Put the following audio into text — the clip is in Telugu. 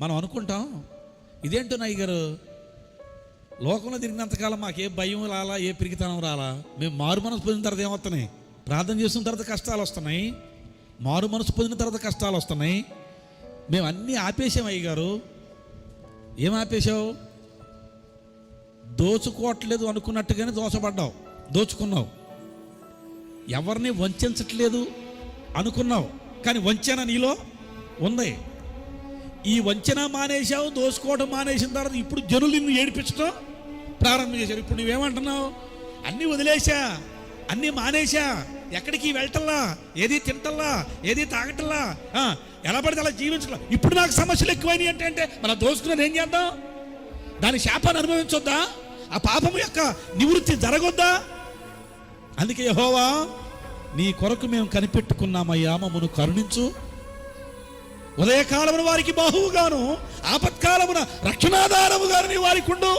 మనం అనుకుంటాం, ఇదేంటో నాయ్య గారు, లోకంలో తిరిగినంతకాలం మాకు ఏ భయం రాలా, ఏ పిరికితనం రాలా. మేము మారు మనసు పొందిన తర్వాత ఏమవుతున్నాయి? ప్రార్థన చేసిన తర్వాత కష్టాలు వస్తున్నాయి. మారు మనసు పొందిన తర్వాత కష్టాలు వస్తున్నాయి. మేము అన్నీ ఆపేసాం అయ్య గారు. ఏం ఆపేశావు? దోచుకోవట్లేదు అనుకున్నట్టుగానే దోచబడ్డావు, దోచుకున్నావు. ఎవరిని వంచట్లేదు అనుకున్నావు, కానీ వంచన నీలో ఉంది. ఈ వంచన మానేశావు, దోచుకోవడం మానేసిన తర్వాత ఇప్పుడు జనులు నిన్ను ఏడిపించడం ప్రారంభం చేశారు. ఇప్పుడు నువ్వేమంటున్నావు? అన్నీ వదిలేశా, అన్నీ మానేశా, ఎక్కడికి వెళ్ళటల్లా, ఏది తింటల్లా, ఏది తాగటల్లా, ఎలా పడితే అలా జీవించడం. ఇప్పుడు నాకు సమస్యలు ఎక్కువైనాయి అంటే మనం దోచుకున్నది ఏం చేద్దాం? దాని శాపాన్ని అనుభవించొద్దా? ఆ పాపము యొక్క నివృత్తి జరగొద్దా? అందుకే యెహోవా, నీ కొరకు మేము కనిపెట్టుకున్నామయ్యా, మమ్మను కరుణించు. ఉదయకాలమున వారికి బాహువుగాను, ఆపత్కాలమున రక్షణాధారముగాను నీ వారికి ఉండు.